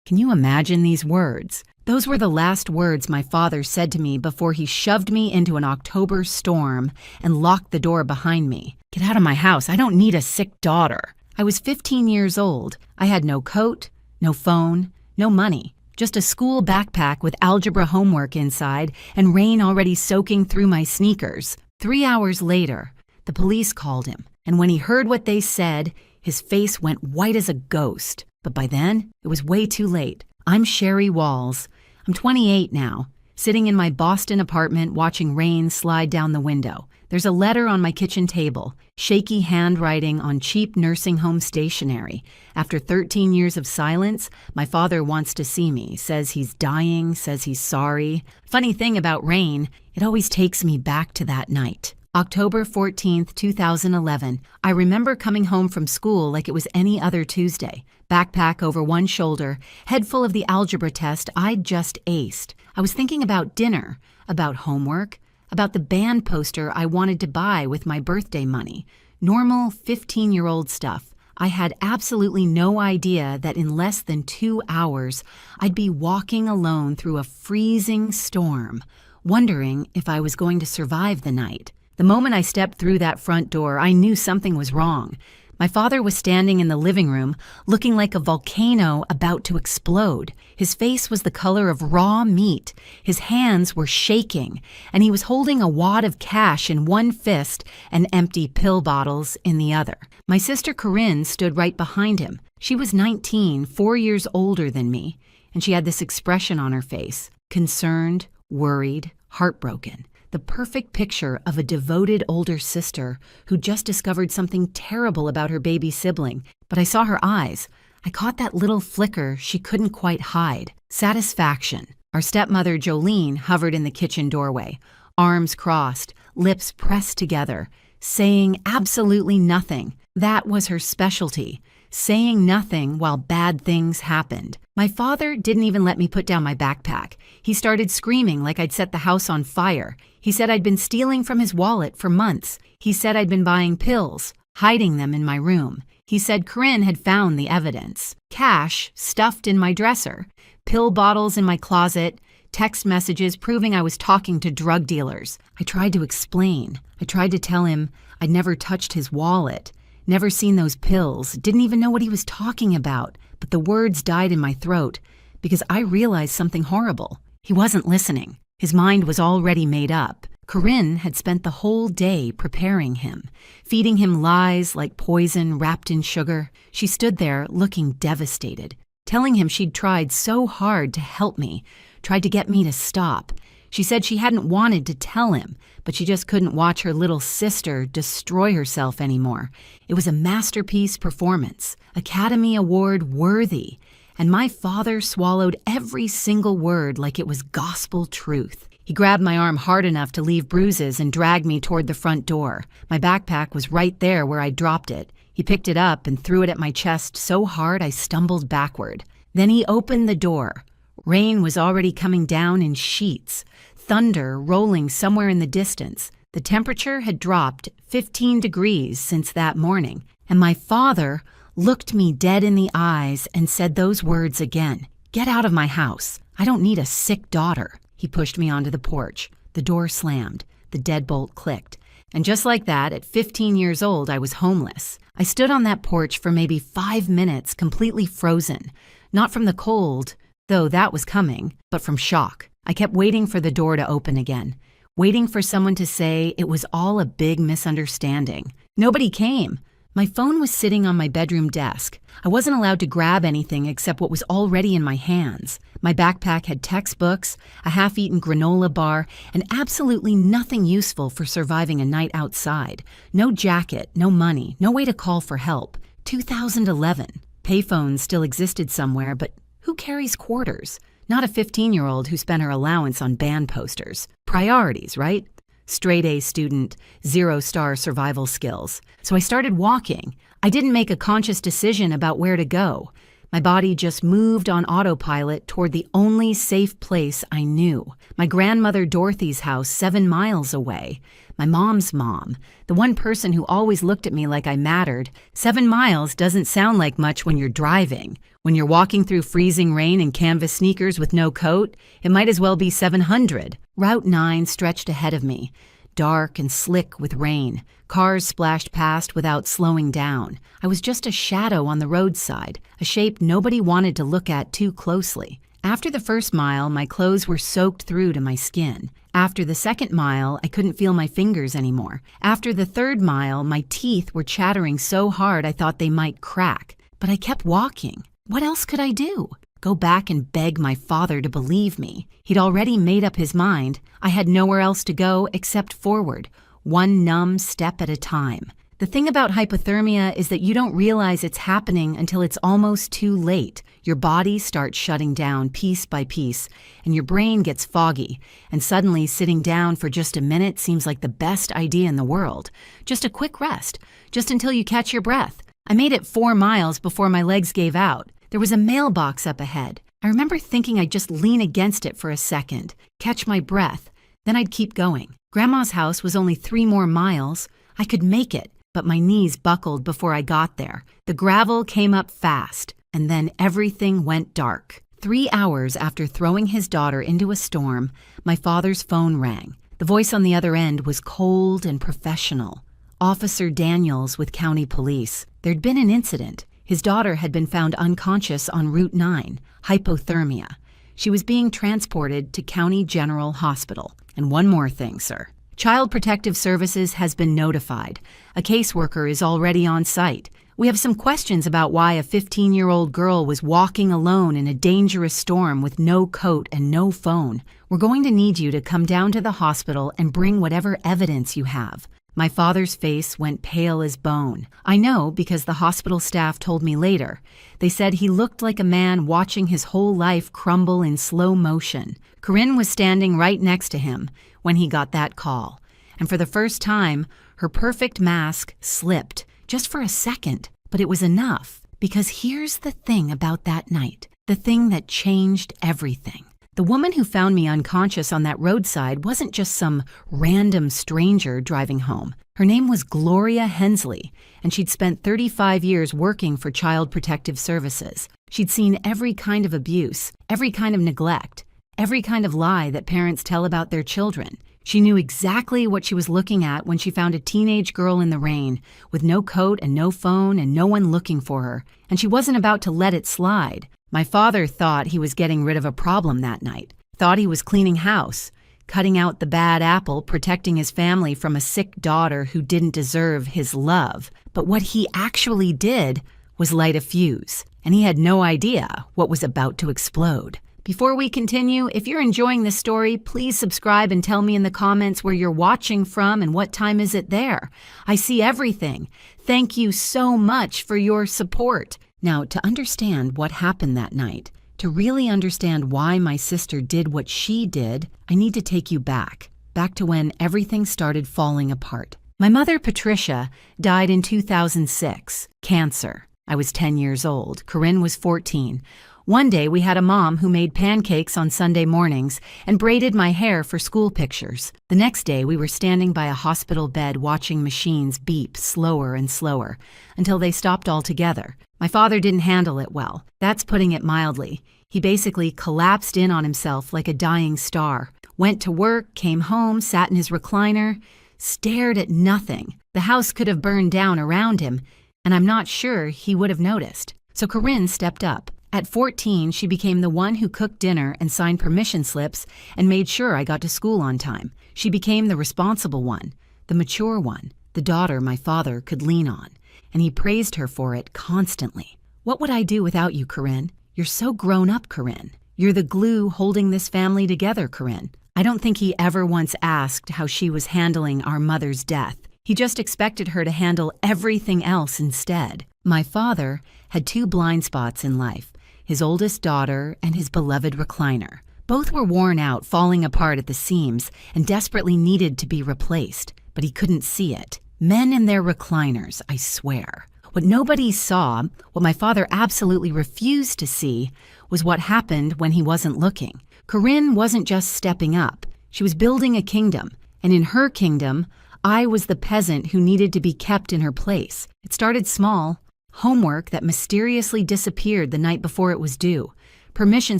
Can you imagine these words? Those were the last words my father said to me before he shoved me into an October storm and locked the door behind me. Get out of my house. I don't need a sick daughter. I was 15 years old. I had no coat, no phone, no money. Just a school backpack with algebra homework inside and rain already soaking through my sneakers. 3 hours later, the police called him, and when he heard what they said, his face went white as a ghost. But by then, it was way too late. I'm Sherry Walls. I'm 28 now, sitting in my Boston apartment watching rain slide down the window. There's a letter on my kitchen table, shaky handwriting on cheap nursing home stationery. After 13 years of silence, my father wants to see me, says he's dying, says he's sorry. Funny thing about rain, it always takes me back to that night. October 14th, 2011. I remember coming home from school like it was any other Tuesday. Backpack over one shoulder, head full of the algebra test I'd just aced. I was thinking about dinner, about homework, about the band poster I wanted to buy with my birthday money. Normal 15-year-old stuff. I had absolutely no idea that in less than 2 hours, I'd be walking alone through a freezing storm, wondering if I was going to survive the night. The moment I stepped through that front door, I knew something was wrong. My father was standing in the living room, looking like a volcano about to explode. His face was the color of raw meat. His hands were shaking, and he was holding a wad of cash in one fist and empty pill bottles in the other. My sister Corinne stood right behind him. She was 19, 4 years older than me, and she had this expression on her face, concerned, worried, heartbroken. The perfect picture of a devoted older sister who just discovered something terrible about her baby sibling. But I saw her eyes. I caught that little flicker she couldn't quite hide. Satisfaction. Our stepmother Jolene hovered in the kitchen doorway, arms crossed, lips pressed together, saying absolutely nothing. That was her specialty, saying nothing while bad things happened. My father didn't even let me put down my backpack. He started screaming like I'd set the house on fire. He said I'd been stealing from his wallet for months. He said I'd been buying pills, hiding them in my room. He said Corinne had found the evidence. Cash stuffed in my dresser, pill bottles in my closet, text messages proving I was talking to drug dealers. I tried to explain. I tried to tell him I'd never touched his wallet, never seen those pills, didn't even know what he was talking about. But the words died in my throat because I realized something horrible. He wasn't listening. His mind was already made up. Corinne had spent the whole day preparing him, feeding him lies like poison wrapped in sugar. She stood there looking devastated, telling him she'd tried so hard to help me, tried to get me to stop. She said she hadn't wanted to tell him, but she just couldn't watch her little sister destroy herself anymore. It was a masterpiece performance, Academy Award worthy, and my father swallowed every single word like it was gospel truth. He grabbed my arm hard enough to leave bruises and dragged me toward the front door. My backpack was right there where I dropped it. He picked it up and threw it at my chest so hard I stumbled backward. Then he opened the door. Rain was already coming down in sheets, thunder rolling somewhere in the distance. The temperature had dropped 15 degrees since that morning, and my father looked me dead in the eyes and said those words again. "Get out of my house. I don't need a sick daughter." He pushed me onto the porch. The door slammed. The deadbolt clicked. And just like that, at 15 years old, I was homeless. I stood on that porch for maybe 5 minutes, completely frozen. Not from the cold, though that was coming, but from shock. I kept waiting for the door to open again, waiting for someone to say it was all a big misunderstanding. Nobody came. My phone was sitting on my bedroom desk. I wasn't allowed to grab anything except what was already in my hands. My backpack had textbooks, a half-eaten granola bar, and absolutely nothing useful for surviving a night outside. No jacket, no money, no way to call for help. 2011. Payphones still existed somewhere, but who carries quarters? Not a 15-year-old who spent her allowance on band posters. Priorities, right? Straight-A student, zero-star survival skills. So I started walking. I didn't make a conscious decision about where to go. My body just moved on autopilot toward the only safe place I knew. My grandmother Dorothy's house 7 miles away. My mom's mom, the one person who always looked at me like I mattered. 7 miles doesn't sound like much when you're driving. When you're walking through freezing rain in canvas sneakers with no coat, it might as well be 700. Route 9 stretched ahead of me, dark and slick with rain. Cars splashed past without slowing down. I was just a shadow on the roadside, a shape nobody wanted to look at too closely. After the first mile, my clothes were soaked through to my skin. After the second mile, I couldn't feel my fingers anymore. After the third mile, my teeth were chattering so hard I thought they might crack. But I kept walking. What else could I do? Go back and beg my father to believe me. He'd already made up his mind. I had nowhere else to go except forward, one numb step at a time. The thing about hypothermia is that you don't realize it's happening until it's almost too late. Your body starts shutting down piece by piece, and your brain gets foggy, and suddenly sitting down for just a minute seems like the best idea in the world. Just a quick rest, just until you catch your breath. I made it 4 miles before my legs gave out. There was a mailbox up ahead. I remember thinking I'd just lean against it for a second, catch my breath, then I'd keep going. Grandma's house was only 3 more miles. I could make it, but my knees buckled before I got there. The gravel came up fast, and then everything went dark. 3 hours after throwing his daughter into a storm, my father's phone rang. The voice on the other end was cold and professional. Officer Daniels with County Police. There'd been an incident. His daughter had been found unconscious on Route 9, hypothermia. She was being transported to County General Hospital. And one more thing, sir. Child Protective Services has been notified. A caseworker is already on site. We have some questions about why a 15-year-old girl was walking alone in a dangerous storm with no coat and no phone. We're going to need you to come down to the hospital and bring whatever evidence you have. My father's face went pale as bone. I know because the hospital staff told me later. They said he looked like a man watching his whole life crumble in slow motion. Corinne was standing right next to him when he got that call. And for the first time, her perfect mask slipped, just for a second. But it was enough, because here's the thing about that night, the thing that changed everything. The woman who found me unconscious on that roadside wasn't just some random stranger driving home. Her name was Gloria Hensley, and she'd spent 35 years working for Child Protective Services. She'd seen every kind of abuse, every kind of neglect, every kind of lie that parents tell about their children. She knew exactly what she was looking at when she found a teenage girl in the rain, with no coat and no phone and no one looking for her, and she wasn't about to let it slide. My father thought he was getting rid of a problem that night, thought he was cleaning house, cutting out the bad apple, protecting his family from a sick daughter who didn't deserve his love. But what he actually did was light a fuse, and he had no idea what was about to explode. Before we continue, if you're enjoying this story, please subscribe and tell me in the comments where you're watching from and what time is it there. I see everything. Thank you so much for your support. Now, to understand what happened that night, to really understand why my sister did what she did, I need to take you back to when everything started falling apart. My mother, Patricia, died in 2006, cancer. I was 10 years old. Corinne was 14. One day, we had a mom who made pancakes on Sunday mornings and braided my hair for school pictures. The next day, we were standing by a hospital bed watching machines beep slower and slower until they stopped altogether. My father didn't handle it well. That's putting it mildly. He basically collapsed in on himself like a dying star. Went to work, came home, sat in his recliner, stared at nothing. The house could have burned down around him, and I'm not sure he would have noticed. So Corinne stepped up. At 14, she became the one who cooked dinner and signed permission slips and made sure I got to school on time. She became the responsible one, the mature one, the daughter my father could lean on. And he praised her for it constantly. What would I do without you, Corinne? You're so grown up, Corinne. You're the glue holding this family together, Corinne. I don't think he ever once asked how she was handling our mother's death. He just expected her to handle everything else instead. My father had 2 blind spots in life, his oldest daughter and his beloved recliner. Both were worn out, falling apart at the seams, and desperately needed to be replaced, but he couldn't see it. Men and their recliners, I swear. What nobody saw, what my father absolutely refused to see, was what happened when he wasn't looking. Corinne wasn't just stepping up. She was building a kingdom, and in her kingdom, I was the peasant who needed to be kept in her place. It started small. Homework that mysteriously disappeared the night before it was due. Permission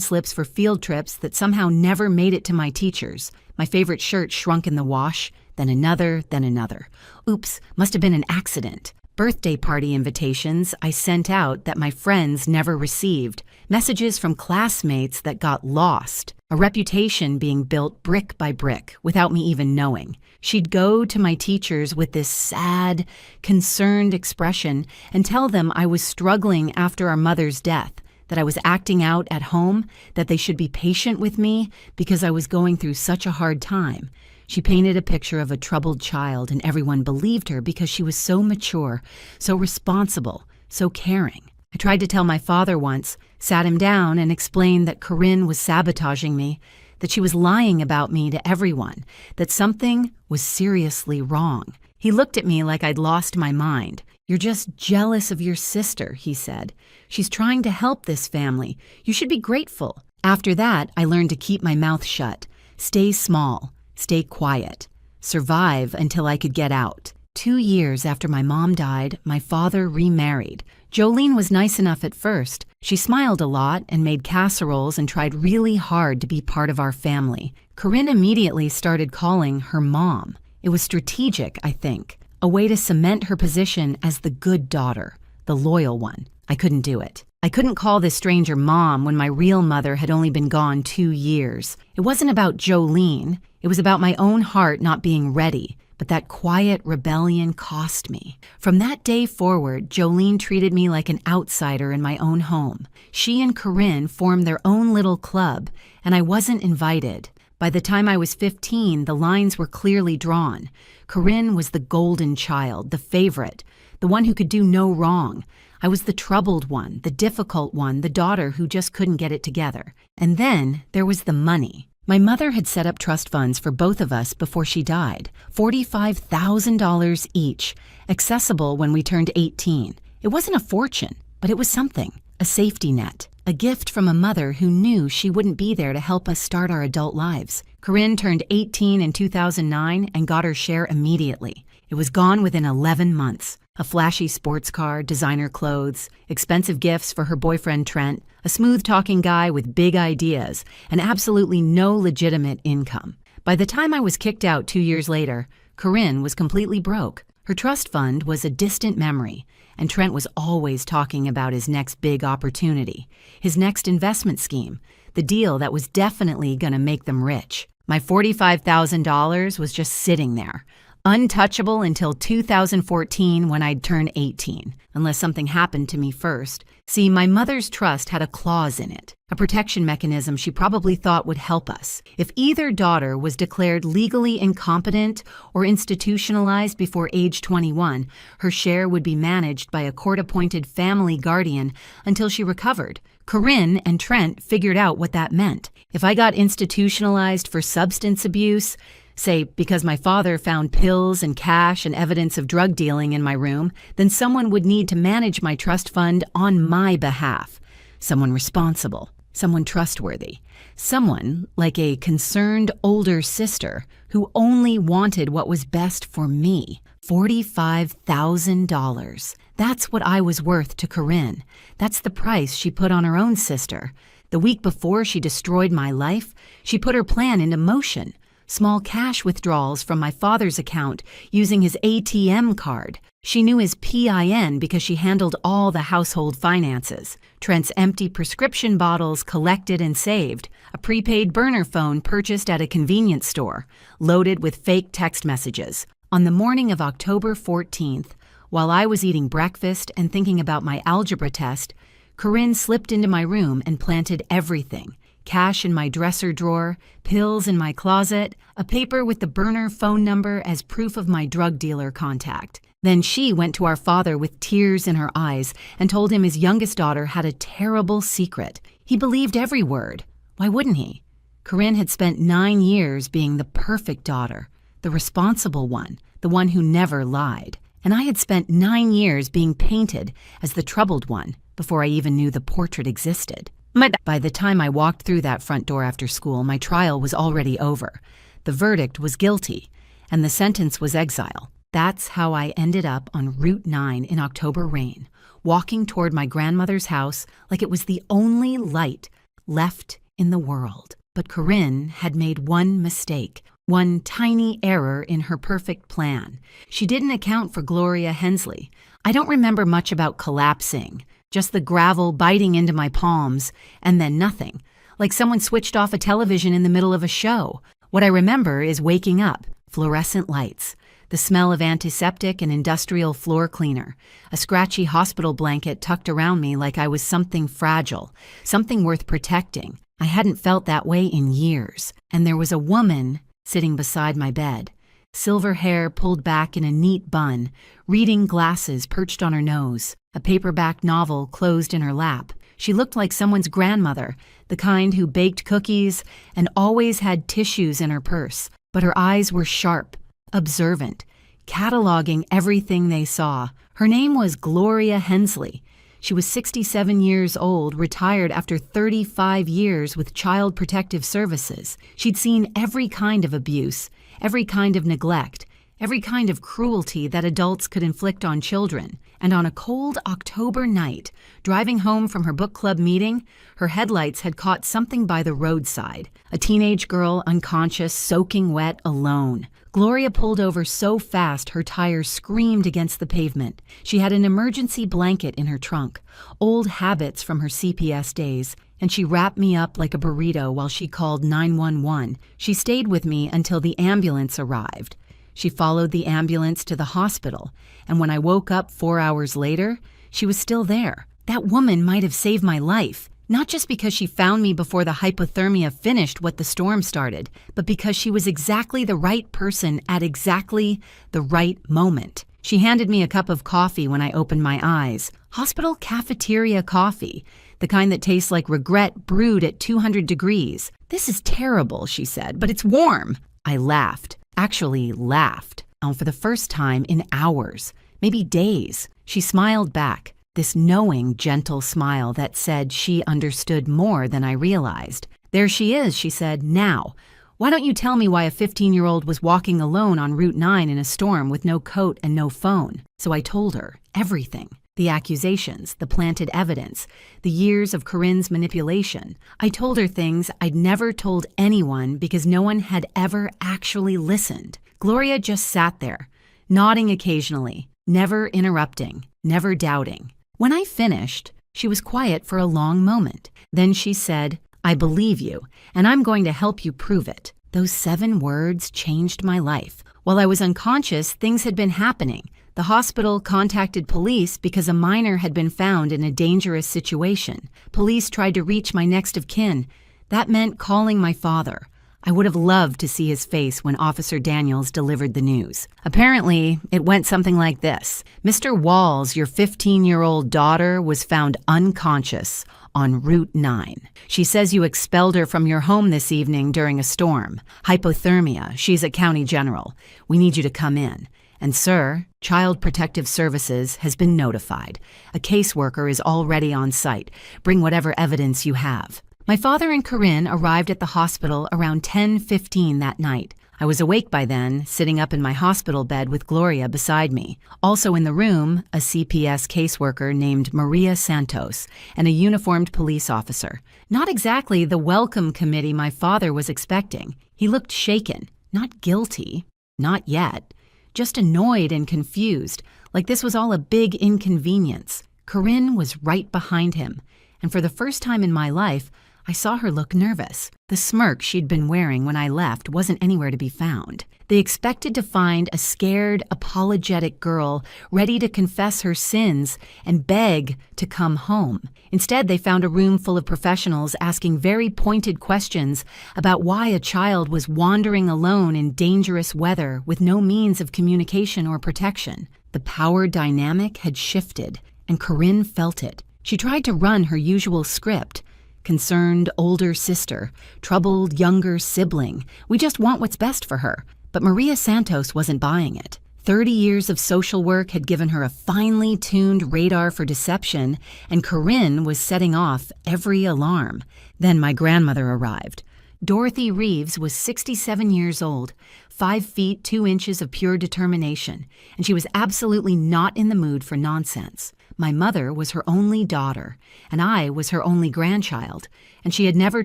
slips for field trips that somehow never made it to my teachers. My favorite shirt shrunk in the wash, then another, then another. Oops, must have been an accident. Birthday party invitations I sent out that my friends never received. Messages from classmates that got lost. A reputation being built brick by brick without me even knowing. She'd go to my teachers with this sad, concerned expression and tell them I was struggling after our mother's death, that I was acting out at home, that they should be patient with me because I was going through such a hard time. She painted a picture of a troubled child, and everyone believed her because she was so mature, so responsible, so caring. I tried to tell my father once, sat him down, and explained that Corinne was sabotaging me, that she was lying about me to everyone, that something was seriously wrong. He looked at me like I'd lost my mind. "You're just jealous of your sister," he said. "She's trying to help this family. You should be grateful." After that, I learned to keep my mouth shut, stay small, stay quiet, survive until I could get out. 2 years after my mom died, my father remarried. Jolene was nice enough at first. She smiled a lot and made casseroles and tried really hard to be part of our family. Corinne immediately started calling her mom. It was strategic, I think, a way to cement her position as the good daughter, the loyal one. I couldn't do it. I couldn't call this stranger mom when my real mother had only been gone 2 years. It wasn't about Jolene. It was about my own heart not being ready. But that quiet rebellion cost me. From that day forward, Jolene treated me like an outsider in my own home. She and Corinne formed their own little club, and I wasn't invited. By the time I was 15, the lines were clearly drawn. Corinne was the golden child, the favorite, the one who could do no wrong. I was the troubled one, the difficult one, the daughter who just couldn't get it together. And then there was the money. My mother had set up trust funds for both of us before she died, $45,000 each, accessible when we turned 18. It wasn't a fortune, but it was something, a safety net, a gift from a mother who knew she wouldn't be there to help us start our adult lives. Corinne turned 18 in 2009 and got her share immediately. It was gone within 11 months. A flashy sports car, designer clothes, expensive gifts for her boyfriend Trent, a smooth-talking guy with big ideas, and absolutely no legitimate income. By the time I was kicked out 2 years later, Corinne was completely broke. Her trust fund was a distant memory, and Trent was always talking about his next big opportunity, his next investment scheme, the deal that was definitely going to make them rich. My $45,000 was just sitting there, untouchable until 2014 when I'd turn 18, unless something happened to me first. See, my mother's trust had a clause in it, a protection mechanism she probably thought would help us. If either daughter was declared legally incompetent or institutionalized before age 21, her share would be managed by a court-appointed family guardian until she recovered. Corinne and Trent figured out what that meant. If I got institutionalized for substance abuse, say because my father found pills and cash and evidence of drug dealing in my room, then someone would need to manage my trust fund on my behalf. Someone responsible, someone trustworthy, someone like a concerned older sister who only wanted what was best for me. $45,000. That's what I was worth to Corinne. That's the price she put on her own sister. The week before she destroyed my life, she put her plan into motion. Small cash withdrawals from my father's account using his ATM card. She knew his PIN because she handled all the household finances. Trent's empty prescription bottles collected and saved. A prepaid burner phone purchased at a convenience store, loaded with fake text messages. On the morning of October 14th, while I was eating breakfast and thinking about my algebra test, Corinne slipped into my room and planted everything. Cash in my dresser drawer, pills in my closet, a paper with the burner phone number as proof of my drug dealer contact. Then she went to our father with tears in her eyes and told him his youngest daughter had a terrible secret. He believed every word. Why wouldn't he? Corinne had spent 9 years being the perfect daughter, the responsible one, the one who never lied. And I had spent 9 years being painted as the troubled one before I even knew the portrait existed. But by the time I walked through that front door after school, my trial was already over. The verdict was guilty, and the sentence was exile. That's how I ended up on Route 9 in October rain, walking toward my grandmother's house like it was the only light left in the world. But Corinne had made one mistake, one tiny error in her perfect plan. She didn't account for Gloria Hensley. I don't remember much about collapsing, just the gravel biting into my palms, and then nothing, like someone switched off a television in the middle of a show. What I remember is waking up, fluorescent lights, the smell of antiseptic and industrial floor cleaner, a scratchy hospital blanket tucked around me like I was something fragile, something worth protecting. I hadn't felt that way in years, and there was a woman sitting beside my bed, silver hair pulled back in a neat bun, reading glasses perched on her nose, a paperback novel closed in her lap. She looked like someone's grandmother, the kind who baked cookies and always had tissues in her purse, but her eyes were sharp, observant, cataloging everything they saw. Her name was Gloria Hensley. She was 67 years old, retired after 35 years with Child Protective Services. She'd seen every kind of abuse, every kind of neglect, every kind of cruelty that adults could inflict on children. And on a cold October night, driving home from her book club meeting, her headlights had caught something by the roadside. A teenage girl unconscious, soaking wet, alone. Gloria pulled over so fast her tires screamed against the pavement. She had an emergency blanket in her trunk, old habits from her CPS days, and she wrapped me up like a burrito while she called 911. She stayed with me until the ambulance arrived. She followed the ambulance to the hospital, and when I woke up 4 hours later, she was still there. That woman might have saved my life, not just because she found me before the hypothermia finished what the storm started, but because she was exactly the right person at exactly the right moment. She handed me a cup of coffee when I opened my eyes. Hospital cafeteria coffee, the kind that tastes like regret brewed at 200 degrees. "This is terrible," she said, "but it's warm." I laughed. Actually laughed, for the first time in hours, maybe days. She smiled back, this knowing, gentle smile that said she understood more than I realized. "There she is," she said. "Now, why don't you tell me why a 15-year-old was walking alone on Route 9 in a storm with no coat and no phone?" So I told her everything. The accusations, the planted evidence, the years of Corinne's manipulation. I told her things I'd never told anyone because no one had ever actually listened. Gloria just sat there, nodding occasionally, never interrupting, never doubting. When I finished, she was quiet for a long moment. Then she said, "I believe you, and I'm going to help you prove it." Those 7 words changed my life. While I was unconscious, things had been happening. The hospital contacted police because a minor had been found in a dangerous situation. Police tried to reach my next of kin. That meant calling my father. I would have loved to see his face when Officer Daniels delivered the news. Apparently, it went something like this. "Mr. Walls, your 15-year-old daughter was found unconscious on Route 9. She says you expelled her from your home this evening during a storm. Hypothermia. She's at County General. We need you to come in. And sir, Child Protective Services has been notified. A caseworker is already on site. Bring whatever evidence you have." My father and Corinne arrived at the hospital around 10:15 that night. I was awake by then, sitting up in my hospital bed with Gloria beside me. Also in the room, a CPS caseworker named Maria Santos and a uniformed police officer. Not exactly the welcome committee my father was expecting. He looked shaken, not guilty, not yet. Just annoyed and confused, like this was all a big inconvenience. Corinne was right behind him, and for the first time in my life, I saw her look nervous. The smirk she'd been wearing when I left wasn't anywhere to be found. They expected to find a scared, apologetic girl ready to confess her sins and beg to come home. Instead, they found a room full of professionals asking very pointed questions about why a child was wandering alone in dangerous weather with no means of communication or protection. The power dynamic had shifted, and Corinne felt it. She tried to run her usual script. Concerned older sister, troubled younger sibling. We just want what's best for her. But Maria Santos wasn't buying it. 30 years of social work had given her a finely tuned radar for deception, and Corinne was setting off every alarm. Then my grandmother arrived. Dorothy Reeves was 67 years old, 5 feet 2 inches of pure determination, and she was absolutely not in the mood for nonsense. My mother was her only daughter, and I was her only grandchild, and she had never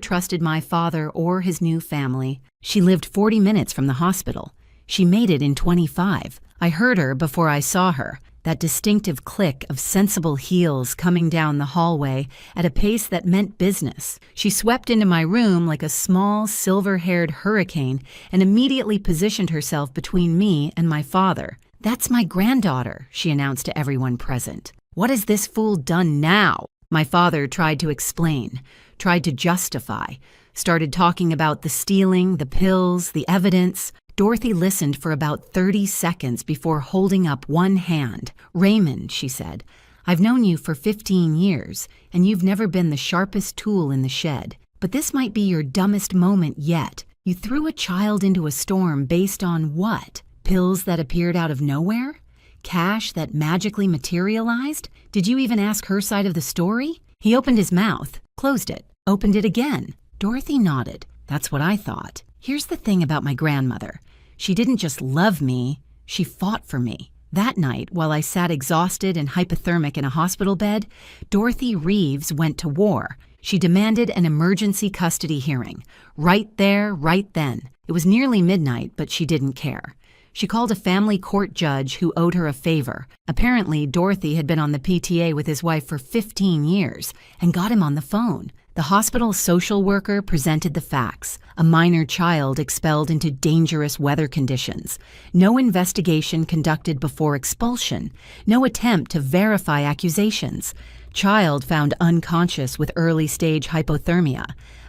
trusted my father or his new family. She lived 40 minutes from the hospital. She made it in 25. I heard her before I saw her, that distinctive click of sensible heels coming down the hallway at a pace that meant business. She swept into my room like a small, silver-haired hurricane and immediately positioned herself between me and my father. "That's my granddaughter," she announced to everyone present. "What has this fool done now?" My father tried to explain, tried to justify, started talking about the stealing, the pills, the evidence. Dorothy listened for about 30 seconds before holding up one hand. "Raymond," she said, "I've known you for 15 years, and you've never been the sharpest tool in the shed. But this might be your dumbest moment yet. You threw a child into a storm based on what? Pills that appeared out of nowhere? Cash that magically materialized? Did you even ask her side of the story?" He opened his mouth, closed it, opened it again. Dorothy nodded. "That's what I thought. Here's the thing about my grandmother. She didn't just love me, she fought for me. That night, while I sat exhausted and hypothermic in a hospital bed, Dorothy Reeves went to war. She demanded an emergency custody hearing. Right there, right then. It was nearly midnight, but she didn't care. She called a family court judge who owed her a favor. Apparently, Dorothy had been on the PTA with his wife for 15 years and got him on the phone. The hospital social worker presented the facts. A minor child expelled into dangerous weather conditions. No investigation conducted before expulsion. No attempt to verify accusations. Child found unconscious with early-stage hypothermia.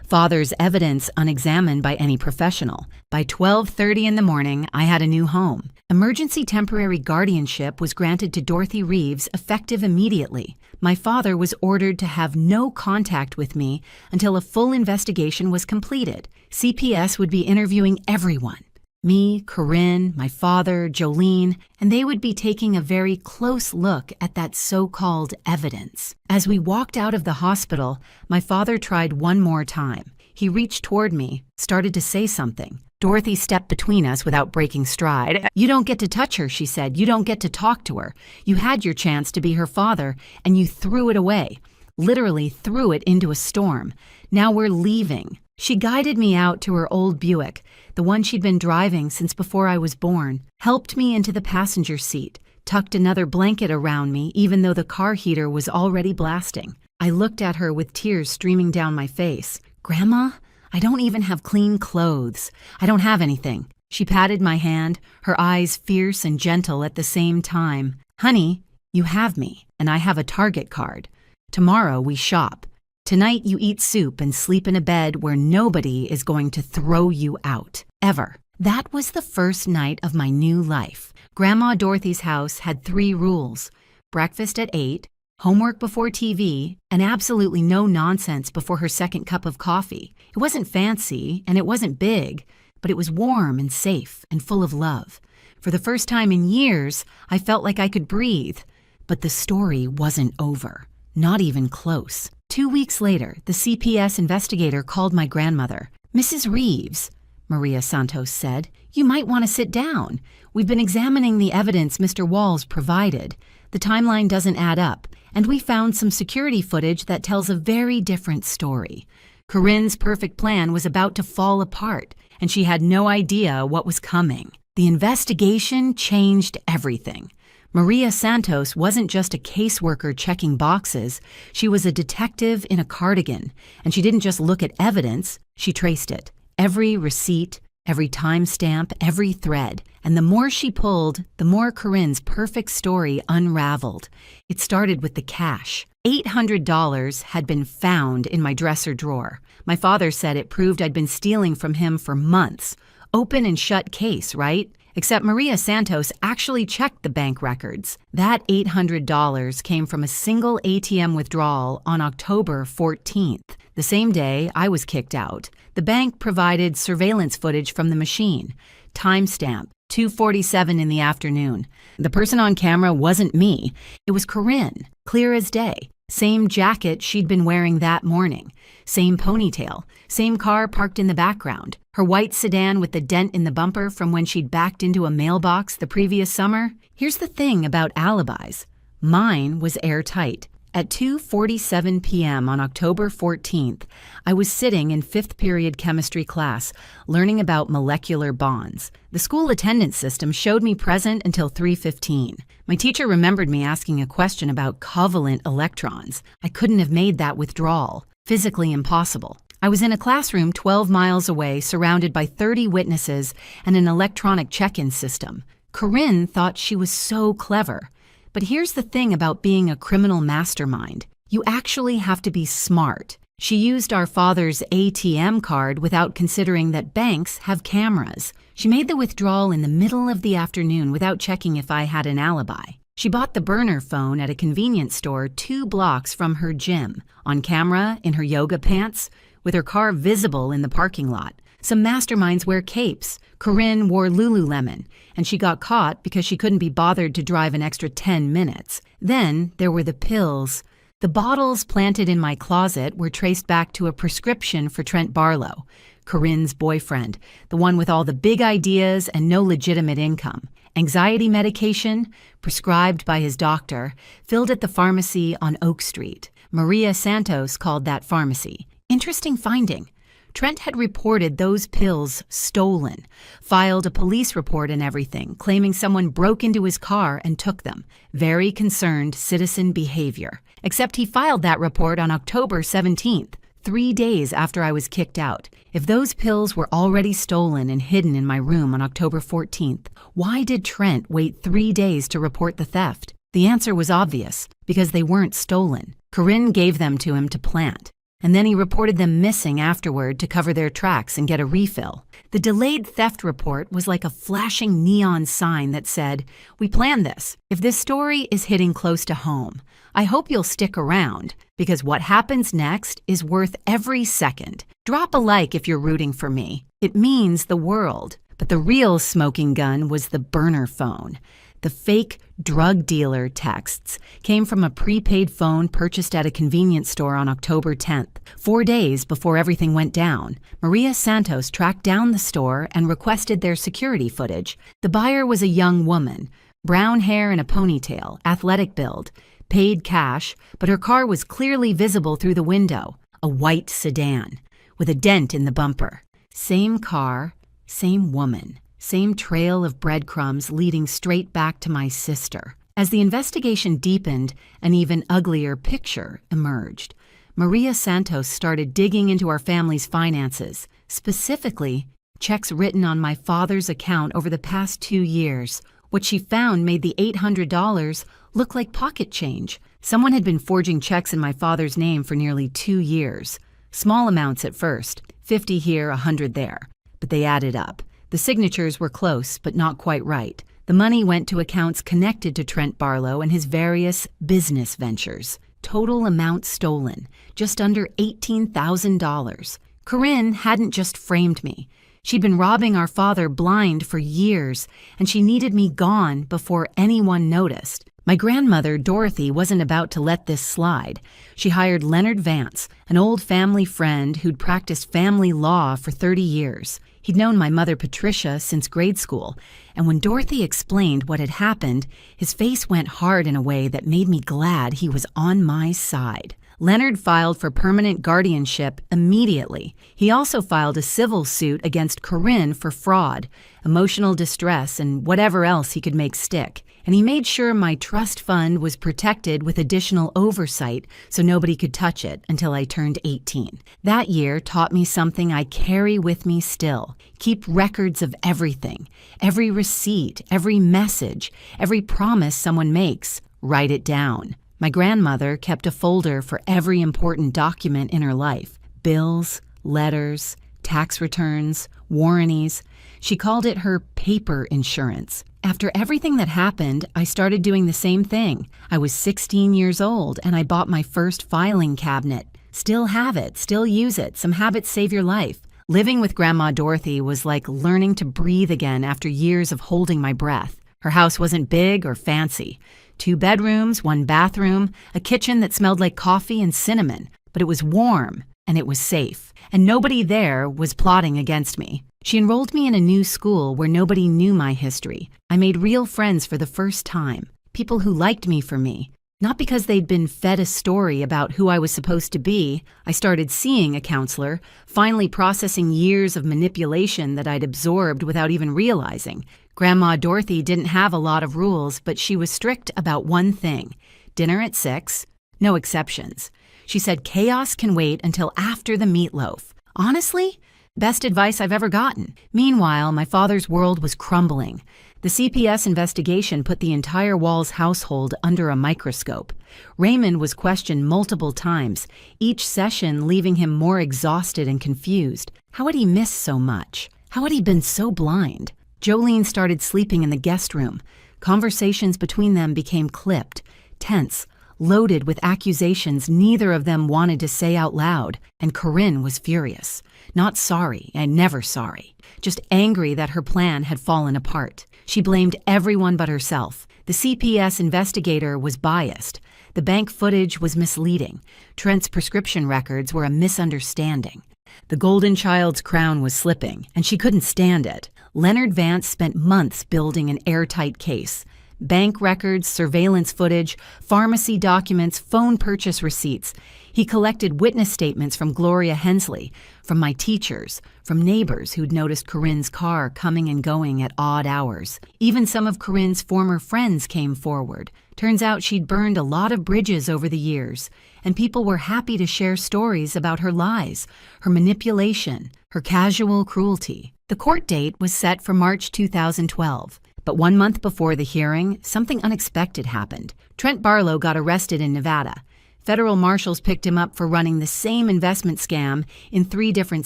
Father's evidence unexamined by any professional. By 12:30 in the morning, I had a new home. Emergency temporary guardianship was granted to Dorothy Reeves effective immediately. My father was ordered to have no contact with me until a full investigation was completed. CPS would be interviewing everyone. Me, Corinne, my father, Jolene, and they would be taking a very close look at that so-called evidence. As we walked out of the hospital, my father tried one more time. He reached toward me, started to say something. Dorothy stepped between us without breaking stride. "You don't get to touch her," she said. "You don't get to talk to her. You had your chance to be her father, and you threw it away. Literally threw it into a storm. Now we're leaving." She guided me out to her old Buick, the one she'd been driving since before I was born, helped me into the passenger seat, tucked another blanket around me even though the car heater was already blasting. I looked at her with tears streaming down my face. "Grandma, I don't even have clean clothes. I don't have anything." She patted my hand, her eyes fierce and gentle at the same time. "Honey, you have me, and I have a Target card. Tomorrow we shop. Tonight you eat soup and sleep in a bed where nobody is going to throw you out. Ever." That was the first night of my new life. Grandma Dorothy's house had 3 rules: breakfast at 8, homework before TV, and absolutely no nonsense before her second cup of coffee. It wasn't fancy, and it wasn't big, but it was warm and safe and full of love. For the first time in years, I felt like I could breathe. But the story wasn't over. Not even close. 2 weeks later, the CPS investigator called my grandmother. "Mrs. Reeves," Maria Santos said, "you might want to sit down. We've been examining the evidence Mr. Walls provided. The timeline doesn't add up, and we found some security footage that tells a very different story. Corinne's perfect plan was about to fall apart, and she had no idea what was coming. The investigation changed everything. Maria Santos wasn't just a caseworker checking boxes. She was a detective in a cardigan, and she didn't just look at evidence, she traced it. Every receipt, every timestamp, every thread. And the more she pulled, the more Corinne's perfect story unraveled. It started with the cash. $800 had been found in my dresser drawer. My father said it proved I'd been stealing from him for months. Open and shut case, right? Except Maria Santos actually checked the bank records. That $800 came from a single ATM withdrawal on October 14th, the same day I was kicked out. The bank provided surveillance footage from the machine. Timestamp, 2:47 in the afternoon. The person on camera wasn't me. It was Corinne, clear as day. Same jacket she'd been wearing that morning. Same ponytail. Same car parked in the background. Her white sedan with the dent in the bumper from when she'd backed into a mailbox the previous summer. Here's the thing about alibis. Mine was airtight. At 2:47 p.m. on October 14th, I was sitting in fifth period chemistry class, learning about molecular bonds. The school attendance system showed me present until 3:15. My teacher remembered me asking a question about covalent electrons. I couldn't have made that withdrawal. Physically impossible. I was in a classroom 12 miles away, surrounded by 30 witnesses and an electronic check-in system. Corinne thought she was so clever. But here's the thing about being a criminal mastermind. You actually have to be smart. She used our father's ATM card without considering that banks have cameras. She made the withdrawal in the middle of the afternoon without checking if I had an alibi. She bought the burner phone at a convenience store 2 blocks from her gym, on camera in her yoga pants, with her car visible in the parking lot. Some masterminds wear capes. Corinne wore Lululemon, and she got caught because she couldn't be bothered to drive an extra 10 minutes. Then there were the pills. The bottles planted in my closet were traced back to a prescription for Trent Barlow, Corinne's boyfriend, the one with all the big ideas and no legitimate income. Anxiety medication, prescribed by his doctor, filled at the pharmacy on Oak Street. Maria Santos called that pharmacy. Interesting finding. Trent had reported those pills stolen, filed a police report and everything, claiming someone broke into his car and took them. Very concerned citizen behavior. Except he filed that report on October 17th, 3 days after I was kicked out. If those pills were already stolen and hidden in my room on October 14th, why did Trent wait 3 days to report the theft? The answer was obvious, because they weren't stolen. Corinne gave them to him to plant. And then he reported them missing afterward to cover their tracks and get a refill. The delayed theft report was like a flashing neon sign that said, "We planned this. If this story is hitting close to home, I hope you'll stick around, because what happens next is worth every second. Drop a like if you're rooting for me. It means the world." But the real smoking gun was the burner phone. The fake drug dealer texts came from a prepaid phone purchased at a convenience store on October 10th, 4 days before everything went down. Maria Santos tracked down the store and requested their security footage. The buyer was a young woman, brown hair and a ponytail, athletic build, paid cash, but her car was clearly visible through the window, a white sedan, with a dent in the bumper. Same car, same woman. Same trail of breadcrumbs leading straight back to my sister. As the investigation deepened, an even uglier picture emerged. Maria Santos started digging into our family's finances, specifically checks written on my father's account over the past 2 years. What she found made the $800 look like pocket change. Someone had been forging checks in my father's name for nearly 2 years. Small amounts at first, 50 here, 100 there, but they added up. The signatures were close, but not quite right. The money went to accounts connected to Trent Barlow and his various business ventures. Total amount stolen, just under $18,000. Corinne hadn't just framed me. She'd been robbing our father blind for years, and she needed me gone before anyone noticed. My grandmother, Dorothy, wasn't about to let this slide. She hired Leonard Vance, an old family friend who'd practiced family law for 30 years. He'd known my mother, Patricia, since grade school, and when Dorothy explained what had happened, his face went hard in a way that made me glad he was on my side. Leonard filed for permanent guardianship immediately. He also filed a civil suit against Corinne for fraud, emotional distress, and whatever else he could make stick. And he made sure my trust fund was protected with additional oversight so nobody could touch it until I turned 18. That year taught me something I carry with me still. Keep records of everything. Every receipt, every message, every promise someone makes. Write it down. My grandmother kept a folder for every important document in her life. Bills, letters, tax returns, warranties. She called it her paper insurance. After everything that happened, I started doing the same thing. I was 16 years old and I bought my first filing cabinet. Still have it, still use it. Some habits save your life. Living with Grandma Dorothy was like learning to breathe again after years of holding my breath. Her house wasn't big or fancy. 2 bedrooms, 1 bathroom, a kitchen that smelled like coffee and cinnamon. But it was warm and it was safe. And nobody there was plotting against me. She enrolled me in a new school where nobody knew my history. I made real friends for the first time. People who liked me for me. Not because they'd been fed a story about who I was supposed to be. I started seeing a counselor, finally processing years of manipulation that I'd absorbed without even realizing. Grandma Dorothy didn't have a lot of rules, but she was strict about one thing. Dinner at 6, no exceptions. She said chaos can wait until after the meatloaf. Honestly, best advice I've ever gotten. Meanwhile, my father's world was crumbling. The CPS investigation put the entire Walls household under a microscope. Raymond was questioned multiple times, each session leaving him more exhausted and confused. How had he missed so much? How had he been so blind? Jolene started sleeping in the guest room. Conversations between them became clipped, tense, loaded with accusations neither of them wanted to say out loud, and Corinne was furious. Not sorry, and never sorry. Just angry that her plan had fallen apart. She blamed everyone but herself. The CPS investigator was biased. The bank footage was misleading. Trent's prescription records were a misunderstanding. The golden child's crown was slipping, and she couldn't stand it. Leonard Vance spent months building an airtight case. Bank records, surveillance footage, pharmacy documents, phone purchase receipts. He collected witness statements from Gloria Hensley, from my teachers, from neighbors who'd noticed Corinne's car coming and going at odd hours. Even some of Corinne's former friends came forward. Turns out she'd burned a lot of bridges over the years, and people were happy to share stories about her lies, her manipulation, her casual cruelty. The court date was set for March 2012. But 1 month before the hearing, something unexpected happened. Trent Barlow got arrested in Nevada. Federal marshals picked him up for running the same investment scam in 3 different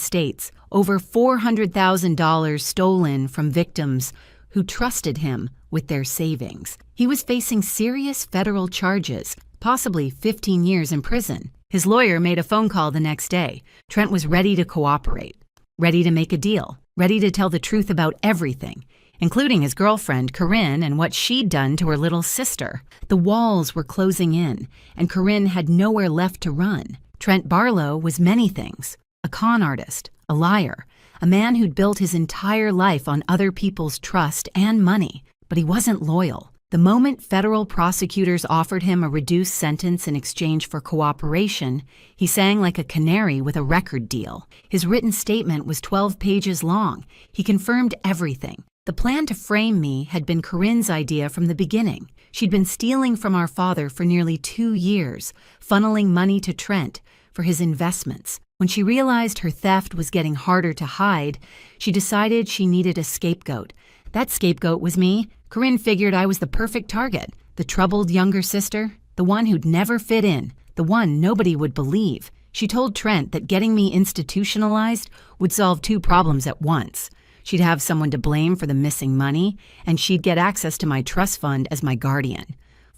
states. Over $400,000 stolen from victims who trusted him with their savings. He was facing serious federal charges, possibly 15 years in prison. His lawyer made a phone call the next day. Trent was ready to cooperate, ready to make a deal, ready to tell the truth about everything, including his girlfriend, Corinne, and what she'd done to her little sister. The walls were closing in, and Corinne had nowhere left to run. Trent Barlow was many things: a con artist, a liar, a man who'd built his entire life on other people's trust and money. But he wasn't loyal. The moment federal prosecutors offered him a reduced sentence in exchange for cooperation, he sang like a canary with a record deal. His written statement was 12 pages long. He confirmed everything. The plan to frame me had been Corinne's idea from the beginning. She'd been stealing from our father for nearly 2 years, funneling money to Trent for his investments. When she realized her theft was getting harder to hide, she decided she needed a scapegoat. That scapegoat was me. Corinne figured I was the perfect target, the troubled younger sister, the one who'd never fit in, the one nobody would believe. She told Trent that getting me institutionalized would solve 2 problems at once. She'd have someone to blame for the missing money, and she'd get access to my trust fund as my guardian.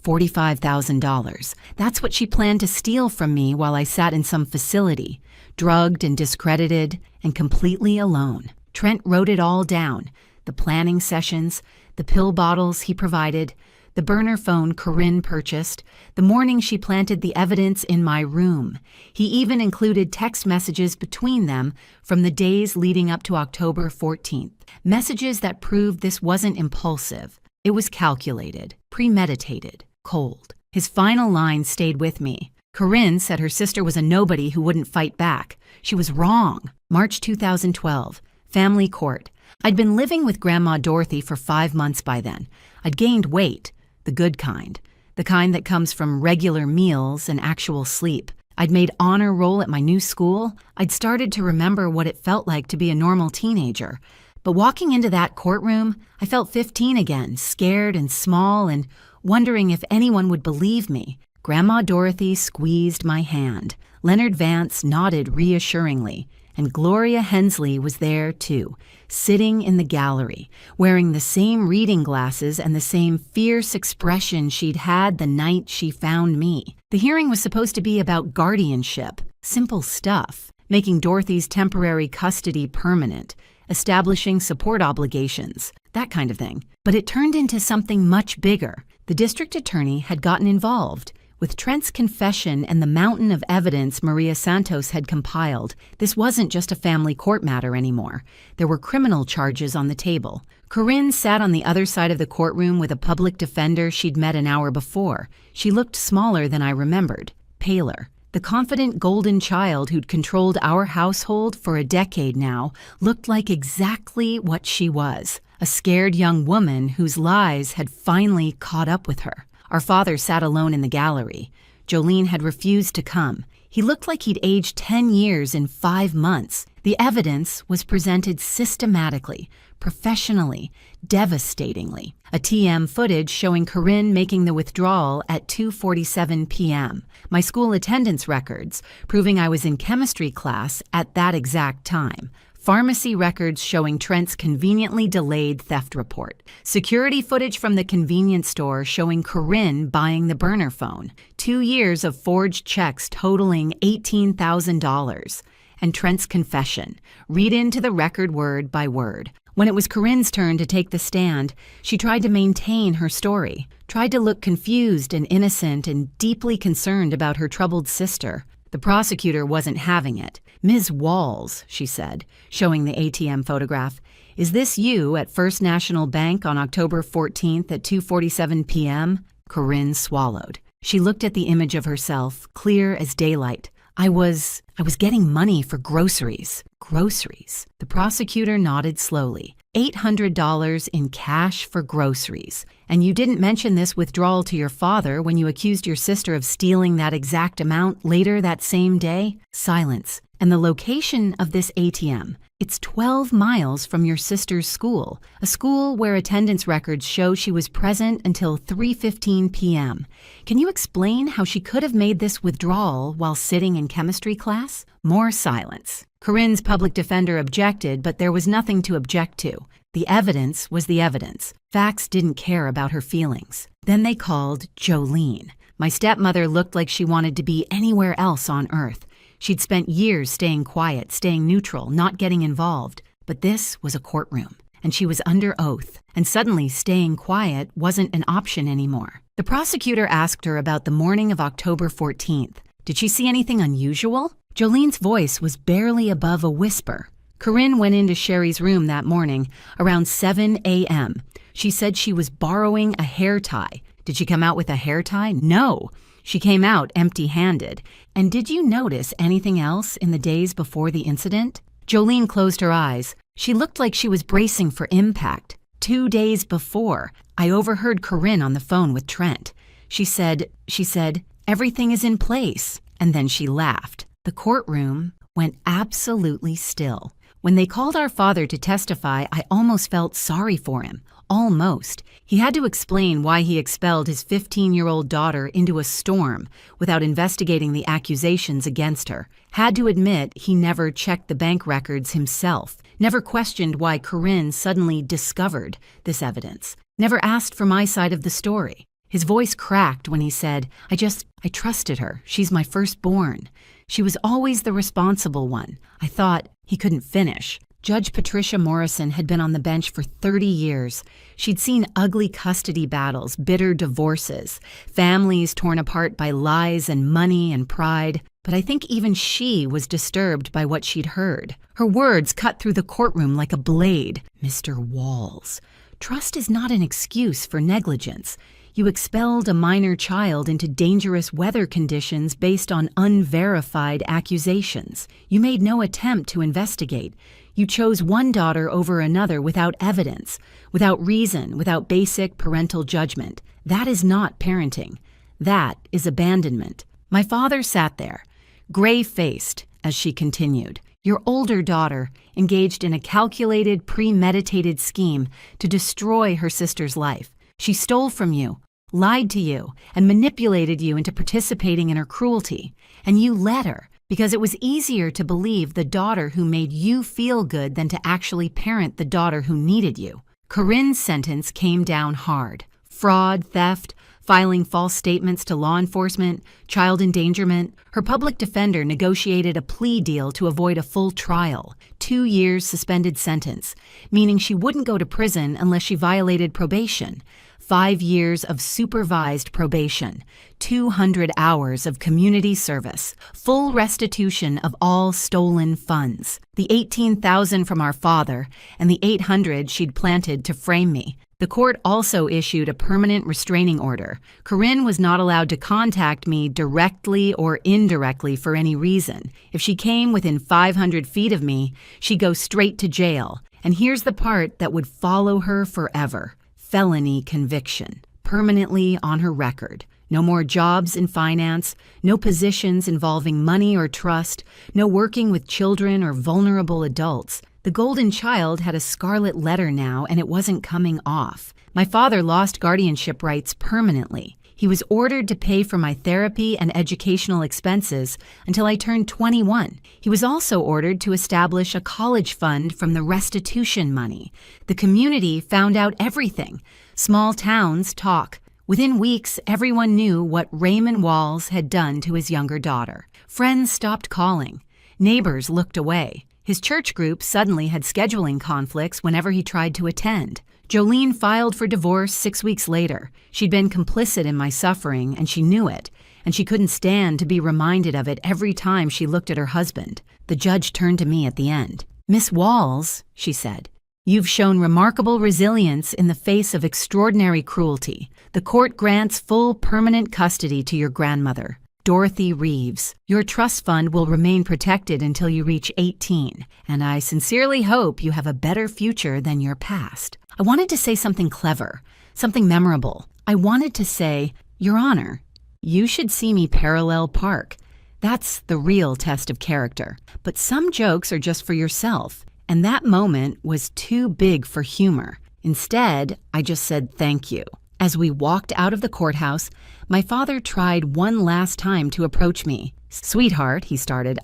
$45,000. That's what she planned to steal from me while I sat in some facility, drugged and discredited, and completely alone. Trent wrote it all down: the planning sessions, the pill bottles he provided, the burner phone Corinne purchased, the morning she planted the evidence in my room. He even included text messages between them from the days leading up to October 14th. Messages that proved this wasn't impulsive. It was calculated, premeditated, cold. His final line stayed with me. Corinne said her sister was a nobody who wouldn't fight back. She was wrong. March 2012. Family court. I'd been living with Grandma Dorothy for 5 months by then. I'd gained weight. The good kind. The kind that comes from regular meals and actual sleep. I'd made honor roll at my new school. I'd started to remember what it felt like to be a normal teenager. But walking into that courtroom, I felt 15 again, scared and small and wondering if anyone would believe me. Grandma Dorothy squeezed my hand. Leonard Vance nodded reassuringly. And Gloria Hensley was there too, sitting in the gallery, wearing the same reading glasses and the same fierce expression she'd had the night she found me. The hearing was supposed to be about guardianship, simple stuff, making Dorothy's temporary custody permanent, establishing support obligations, that kind of thing. But it turned into something much bigger. The district attorney had gotten involved. With Trent's confession and the mountain of evidence Maria Santos had compiled, this wasn't just a family court matter anymore. There were criminal charges on the table. Corinne sat on the other side of the courtroom with a public defender she'd met an hour before. She looked smaller than I remembered, paler. The confident golden child who'd controlled our household for a decade now looked like exactly what she was, a scared young woman whose lies had finally caught up with her. Our father sat alone in the gallery. Jolene had refused to come. He looked like he'd aged 10 years in 5 months. The evidence was presented systematically, professionally, devastatingly. A TM footage showing Corinne making the withdrawal at 2:47 p.m. My school attendance records proving I was in chemistry class at that exact time. Pharmacy records showing Trent's conveniently delayed theft report. Security footage from the convenience store showing Corinne buying the burner phone. 2 years of forged checks totaling $18,000. And Trent's confession. Read into the record word by word. When it was Corinne's turn to take the stand, she tried to maintain her story, tried to look confused and innocent and deeply concerned about her troubled sister. The prosecutor wasn't having it. "Ms. Walls," she said, showing the ATM photograph, "is this you at First National Bank on October 14th at 2:47 p.m.? Corinne swallowed. She looked at the image of herself, clear as daylight. I was getting money for groceries." Groceries. The prosecutor nodded slowly. $800 in cash for groceries. And you didn't mention this withdrawal to your father when you accused your sister of stealing that exact amount later that same day? Silence. And the location of this ATM. It's 12 miles from your sister's school, a school where attendance records show she was present until 3:15 p.m. Can you explain how she could have made this withdrawal while sitting in chemistry class? More silence. Corinne's public defender objected, but there was nothing to object to. The evidence was the evidence. Facts didn't care about her feelings. Then they called Jolene. My stepmother looked like she wanted to be anywhere else on earth. She'd spent years staying quiet, staying neutral, not getting involved. But this was a courtroom, and she was under oath, and suddenly staying quiet wasn't an option anymore. The prosecutor asked her about the morning of October 14th. Did she see anything unusual? Jolene's voice was barely above a whisper. Corinne went into Sherry's room that morning around 7 a.m. She said she was borrowing a hair tie. Did she come out with a hair tie? No. She came out empty-handed. And did you notice anything else in the days before the incident? Jolene closed her eyes. She looked like she was bracing for impact. 2 days before, I overheard Corinne on the phone with Trent. She said, "Everything is in place." And then she laughed. The courtroom went absolutely still. When they called our father to testify, I almost felt sorry for him. Almost. He had to explain why he expelled his 15-year-old daughter into a storm without investigating the accusations against her. Had to admit he never checked the bank records himself. Never questioned why Corinne suddenly discovered this evidence. Never asked for my side of the story. His voice cracked when he said, I trusted her. She's my firstborn. She was always the responsible one. I thought he couldn't finish. Judge Patricia Morrison had been on the bench for 30 years. She'd seen ugly custody battles, bitter divorces, families torn apart by lies and money and pride. But I think even she was disturbed by what she'd heard. Her words cut through the courtroom like a blade. Mr. Walls, trust is not an excuse for negligence. You expelled a minor child into dangerous weather conditions based on unverified accusations. You made no attempt to investigate. You chose one daughter over another without evidence, without reason, without basic parental judgment. That is not parenting. That is abandonment. My father sat there, gray-faced, as she continued. Your older daughter engaged in a calculated, premeditated scheme to destroy her sister's life. She stole from you, lied to you, and manipulated you into participating in her cruelty. And you let her. Because it was easier to believe the daughter who made you feel good than to actually parent the daughter who needed you. Corinne's sentence came down hard. Fraud, theft, filing false statements to law enforcement, child endangerment. Her public defender negotiated a plea deal to avoid a full trial. 2 years suspended sentence, meaning she wouldn't go to prison unless she violated probation. 5 years of supervised probation, 200 hours of community service, full restitution of all stolen funds, the $18,000 from our father, and the $800 she'd planted to frame me. The court also issued a permanent restraining order. Corinne was not allowed to contact me directly or indirectly for any reason. If she came within 500 feet of me, she'd go straight to jail. And here's the part that would follow her forever. Felony conviction, permanently on her record. No more jobs in finance, no positions involving money or trust, no working with children or vulnerable adults. The golden child had a scarlet letter now, and it wasn't coming off. My father lost guardianship rights permanently. He was ordered to pay for my therapy and educational expenses until I turned 21. He was also ordered to establish a college fund from the restitution money. The community found out everything. Small towns talk. Within weeks, everyone knew what Raymond Walls had done to his younger daughter. Friends stopped calling. Neighbors looked away. His church group suddenly had scheduling conflicts whenever he tried to attend. Jolene filed for divorce 6 weeks later. She'd been complicit in my suffering, and she knew it, and she couldn't stand to be reminded of it every time she looked at her husband. The judge turned to me at the end. "Miss Walls," she said, "you've shown remarkable resilience in the face of extraordinary cruelty. The court grants full permanent custody to your grandmother, Dorothy Reeves. Your trust fund will remain protected until you reach 18, and I sincerely hope you have a better future than your past." I wanted to say something clever, something memorable. I wanted to say, "Your Honor, you should see me parallel park. That's the real test of character. But some jokes are just for yourself." And that moment was too big for humor. Instead, I just said thank you. As we walked out of the courthouse, my father tried one last time to approach me. "Sweetheart," he started,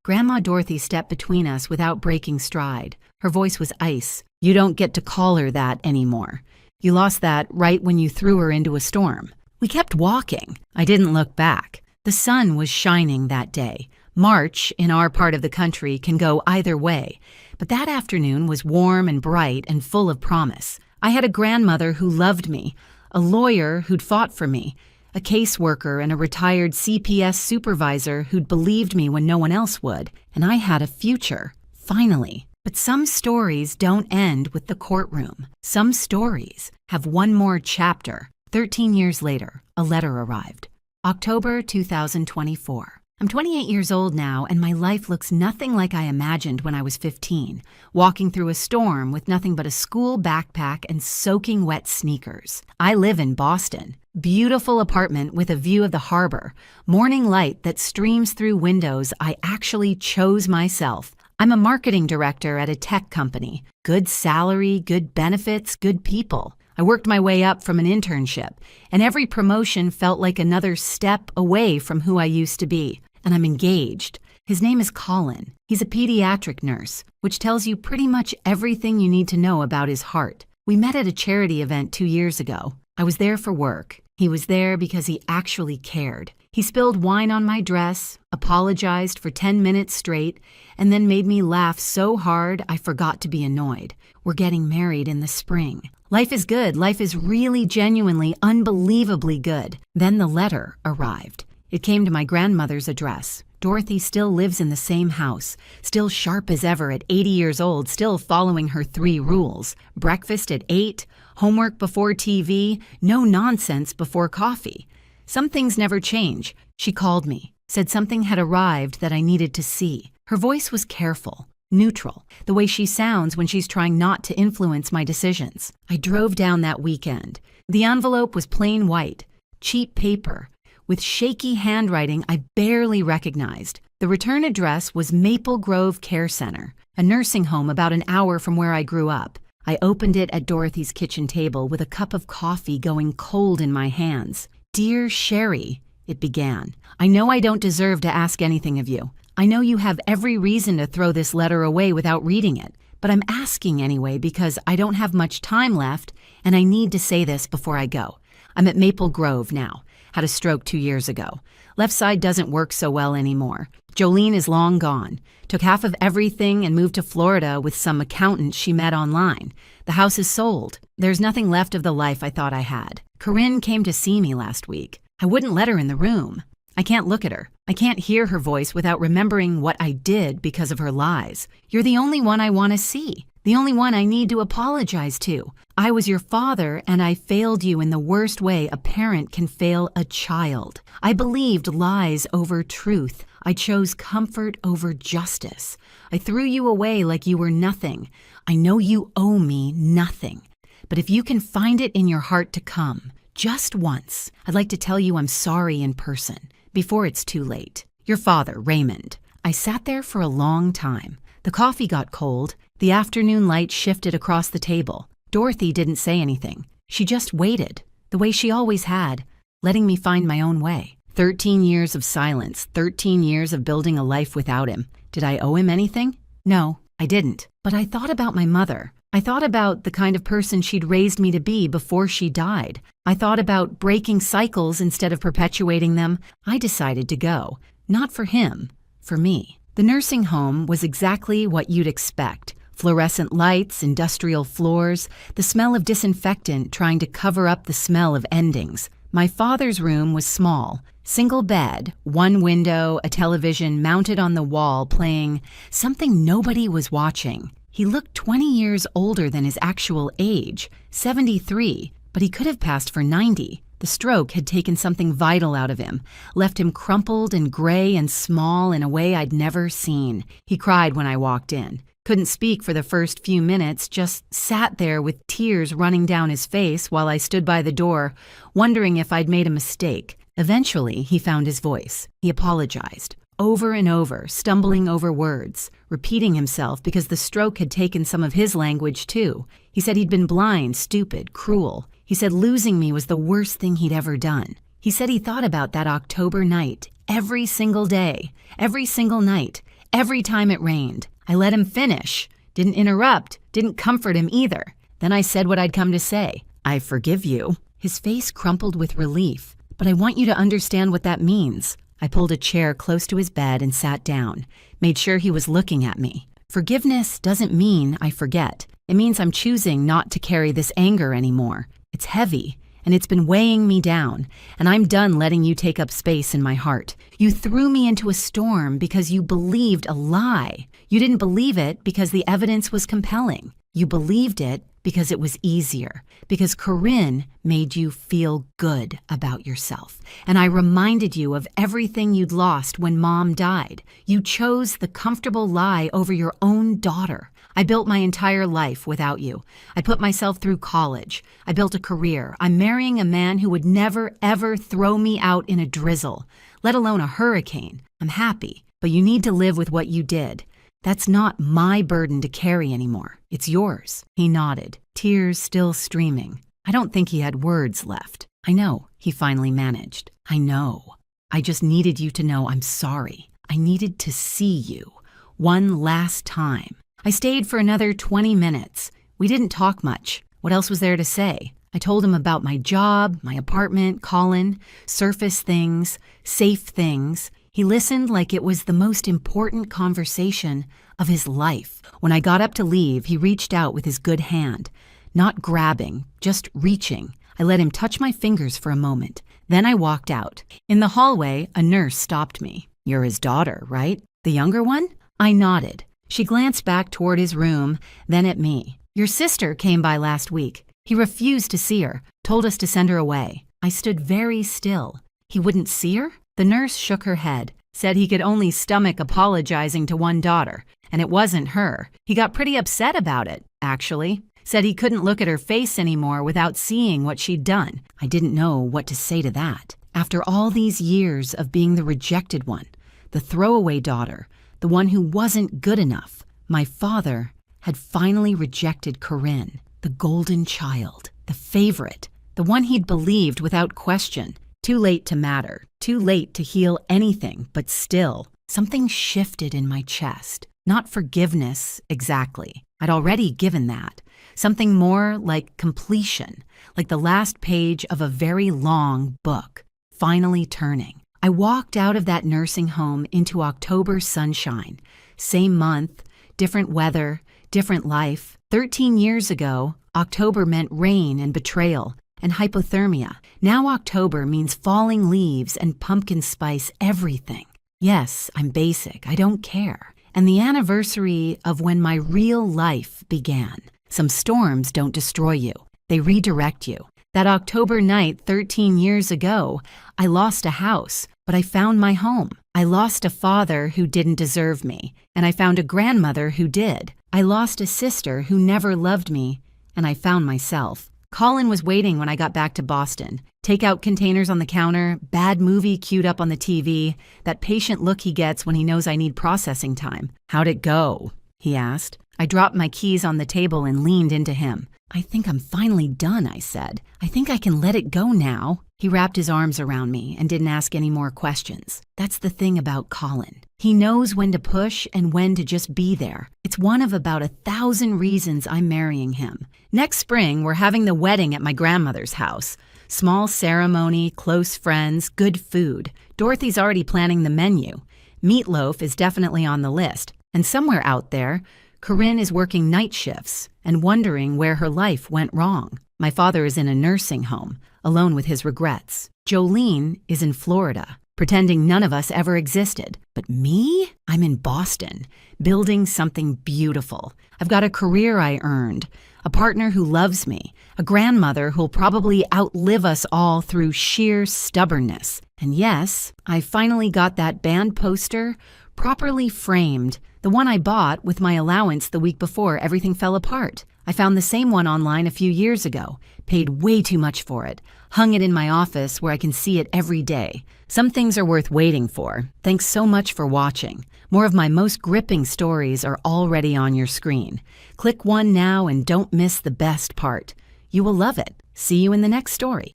Grandma Dorothy stepped between us without breaking stride. Her voice was ice. "You don't get to call her that anymore. You lost that right when you threw her into a storm." We kept walking. I didn't look back. The sun was shining that day. March, in our part of the country, can go either way. But that afternoon was warm and bright and full of promise. I had a grandmother who loved me, a lawyer who'd fought for me, a caseworker and a retired CPS supervisor who'd believed me when no one else would. And I had a future, finally. But some stories don't end with the courtroom. Some stories have one more chapter. 13 years later, a letter arrived. October 2024. I'm 28 years old now, and my life looks nothing like I imagined when I was 15, walking through a storm with nothing but a school backpack and soaking wet sneakers. I live in Boston. Beautiful apartment with a view of the harbor, morning light that streams through windows I actually chose myself. I'm a marketing director at a tech company. Good salary, good benefits, good people. I worked my way up from an internship, and every promotion felt like another step away from who I used to be. And I'm engaged. His name is Colin. He's a pediatric nurse, which tells you pretty much everything you need to know about his heart. We met at a charity event 2 years ago. I was there for work. He was there because he actually cared. He spilled wine on my dress, apologized for 10 minutes straight, and then made me laugh so hard I forgot to be annoyed. We're getting married in the spring. Life is good. Life is really genuinely, unbelievably good. Then the letter arrived. It came to my grandmother's address. Dorothy still lives in the same house, still sharp as ever at 80 years old, still following her 3 rules. Breakfast at 8, homework before TV, no nonsense before coffee. Some things never change. She called me, said something had arrived that I needed to see. Her voice was careful, neutral, the way she sounds when she's trying not to influence my decisions. I drove down that weekend. The envelope was plain white, cheap paper, with shaky handwriting I barely recognized. The return address was Maple Grove Care Center, a nursing home about an hour from where I grew up. I opened it at Dorothy's kitchen table with a cup of coffee going cold in my hands. "Dear Sherry," It began. I know I don't deserve to ask anything of you. I know you have every reason to throw this letter away without reading it, but I'm asking anyway because I don't have much time left and I need to say this before I go. I'm at Maple Grove now. Had a stroke 2 years ago. Left side doesn't work so well anymore. Jolene is long gone. Took half of everything and moved to Florida with some accountant she met online. The house is sold. There's nothing left of the life I thought I had. Corinne came to see me last week. I wouldn't let her in the room. I can't look at her. I can't hear her voice without remembering what I did because of her lies. You're the only one I want to see. The only one I need to apologize to. I was your father and I failed you in the worst way a parent can fail a child. I believed lies over truth. I chose comfort over justice. I threw you away like you were nothing. I know you owe me nothing. But if you can find it in your heart to come, just once, I'd like to tell you I'm sorry in person, before it's too late. Your father, Raymond. I sat there for a long time. The coffee got cold. The afternoon light shifted across the table. Dorothy didn't say anything. She just waited, the way she always had, letting me find my own way. 13 years of silence, 13 years of building a life without him. Did I owe him anything? No, I didn't. But I thought about my mother. I thought about the kind of person she'd raised me to be before she died. I thought about breaking cycles instead of perpetuating them. I decided to go. Not for him, for me. The nursing home was exactly what you'd expect. Fluorescent lights, industrial floors, the smell of disinfectant trying to cover up the smell of endings. My father's room was small. Single bed, one window, a television mounted on the wall playing something nobody was watching. He looked 20 years older than his actual age, 73, but he could have passed for 90. The stroke had taken something vital out of him, left him crumpled and gray and small in a way I'd never seen. He cried when I walked in. Couldn't speak for the first few minutes, just sat there with tears running down his face while I stood by the door, wondering if I'd made a mistake. Eventually, he found his voice. He apologized. Over and over, stumbling over words, repeating himself because the stroke had taken some of his language too. He said he'd been blind, stupid, cruel. He said losing me was the worst thing he'd ever done. He said he thought about that October night, every single day, every single night, every time it rained. I let him finish, didn't interrupt, didn't comfort him either. Then I said what I'd come to say. I forgive you. His face crumpled with relief. But I want you to understand what that means. I pulled a chair close to his bed and sat down, made sure he was looking at me. Forgiveness doesn't mean I forget. It means I'm choosing not to carry this anger anymore. It's heavy, and it's been weighing me down, and I'm done letting you take up space in my heart. You threw me into a storm because you believed a lie. You didn't believe it because the evidence was compelling. You believed it because it was easier, because Corinne made you feel good about yourself. And I reminded you of everything you'd lost when Mom died. You chose the comfortable lie over your own daughter. I built my entire life without you. I put myself through college. I built a career. I'm marrying a man who would never, ever throw me out in a drizzle, let alone a hurricane. I'm happy, but you need to live with what you did. That's not my burden to carry anymore. It's yours. He nodded, tears still streaming. I don't think he had words left. I know, he finally managed. I know. I just needed you to know I'm sorry. I needed to see you. One last time. I stayed for another 20 minutes. We didn't talk much. What else was there to say? I told him about my job, my apartment, Colin, surface things, safe things. He listened like it was the most important conversation of his life. When I got up to leave, he reached out with his good hand. Not grabbing, just reaching. I let him touch my fingers for a moment. Then I walked out. In the hallway, a nurse stopped me. You're his daughter, right? The younger one? I nodded. She glanced back toward his room, then at me. Your sister came by last week. He refused to see her, told us to send her away. I stood very still. He wouldn't see her? The nurse shook her head, said he could only stomach apologizing to one daughter, and it wasn't her. He got pretty upset about it, actually. Said he couldn't look at her face anymore without seeing what she'd done. I didn't know what to say to that. After all these years of being the rejected one, the throwaway daughter, the one who wasn't good enough, my father had finally rejected Corinne, the golden child, the favorite, the one he'd believed without question. Too late to matter, too late to heal anything, but still, something shifted in my chest. Not forgiveness, exactly. I'd already given that. Something more like completion, like the last page of a very long book, finally turning. I walked out of that nursing home into October sunshine. Same month, different weather, different life. 13 years ago, October meant rain and betrayal and hypothermia. Now October means falling leaves and pumpkin spice everything. Yes, I'm basic. I don't care. And the anniversary of when my real life began. Some storms don't destroy you. They redirect you. That October night 13 years ago, I lost a house, but I found my home. I lost a father who didn't deserve me, and I found a grandmother who did. I lost a sister who never loved me, and I found myself. Colin was waiting when I got back to Boston. Takeout containers on the counter, bad movie queued up on the TV, that patient look he gets when he knows I need processing time. "How'd it go?" he asked. I dropped my keys on the table and leaned into him. "I think I'm finally done," I said. "I think I can let it go now." He wrapped his arms around me and didn't ask any more questions. That's the thing about Colin. He knows when to push and when to just be there. It's one of about 1,000 reasons I'm marrying him. Next spring, we're having the wedding at my grandmother's house. Small ceremony, close friends, good food. Dorothy's already planning the menu. Meatloaf is definitely on the list. And somewhere out there, Corinne is working night shifts and wondering where her life went wrong. My father is in a nursing home, alone with his regrets. Jolene is in Florida, pretending none of us ever existed. But me? I'm in Boston, building something beautiful. I've got a career I earned, a partner who loves me, a grandmother who'll probably outlive us all through sheer stubbornness. And yes, I finally got that band poster properly framed, the one I bought with my allowance the week before everything fell apart. I found the same one online a few years ago, paid way too much for it, hung it in my office where I can see it every day. Some things are worth waiting for. Thanks so much for watching. More of my most gripping stories are already on your screen. Click one now and don't miss the best part. You will love it. See you in the next story.